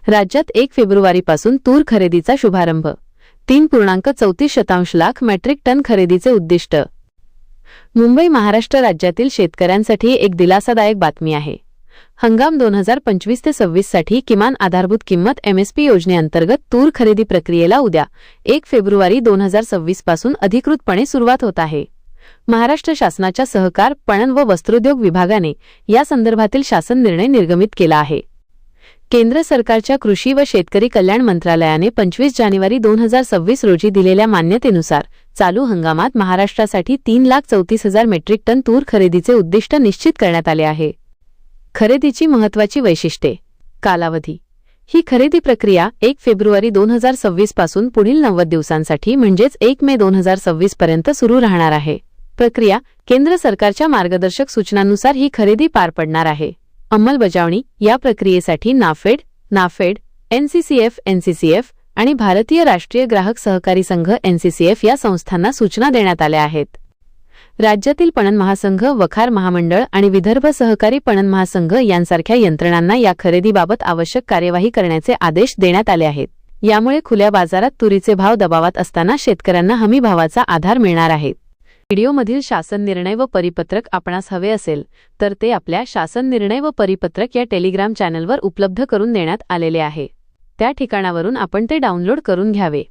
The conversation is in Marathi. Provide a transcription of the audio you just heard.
राज्यात 1 फेब्रुवारीपासून तूर खरेदीचा शुभारंभ. 3.34 लाख मेट्रिक टन खरेदीचे उद्दिष्ट. मुंबई महाराष्ट्र राज्यातील शेतकऱ्यांसाठी एक दिलासादायक बातमी आहे. हंगाम 2025 ते 26 साठी किमान आधारभूत किंमत MSP योजनेअंतर्गत तूर खरेदी प्रक्रियेला उद्या 1 फेब्रुवारी 2026 पासून अधिकृतपणे सुरुवात होत आहे. महाराष्ट्र शासनाच्या सहकार, पणन व वस्त्रोद्योग विभागाने या संदर्भातील शासन निर्णय निर्गमित केला आहे. केंद्र सरकारच्या कृषी व शेतकरी कल्याण मंत्रालयाने 25 जानेवारी 2026 रोजी दिलेल्या मान्यतेनुसार चालू हंगामात महाराष्ट्रासाठी 3,34,000 मेट्रिक टन तूर खरेदीचे उद्दिष्ट निश्चित करण्यात आले आहे. खरेदीची महत्त्वाची वैशिष्ट्ये. कालावधी. ही खरेदी प्रक्रिया 1 फेब्रुवारी 2026 पासून पुढील 90 दिवसांसाठी म्हणजेच 1 मे 2026 पर्यंत सुरू राहणार आहे. प्रक्रिया. केंद्र सरकारच्या मार्गदर्शक सूचनांनुसार ही खरेदी पार पडणार आहे. अंमलबजावणी. या प्रक्रियेसाठी नाफेड, NCCF आणि भारतीय राष्ट्रीय ग्राहक सहकारी संघ NCCF या संस्थांना सूचना देण्यात आल्या आहेत. राज्यातील पणन महासंघ, वखार महामंडळ आणि विदर्भ सहकारी पणन महासंघ यांसारख्या यंत्रणांना या खरेदीबाबत आवश्यक कार्यवाही करण्याचे आदेश देण्यात आले आहेत. यामुळे खुल्या बाजारात तुरीचे भाव दबावात असताना शेतकऱ्यांना हमी भावाचा आधार मिळणार आहे. व्हिडिओमधील शासन निर्णय व परिपत्रक आपणास हवे असेल तर ते आपल्या शासन निर्णय व परिपत्रक या टेलिग्राम चॅनलवर उपलब्ध करून देण्यात आलेले आहे. त्या ठिकाणावरून आपण ते डाउनलोड करून घ्यावे.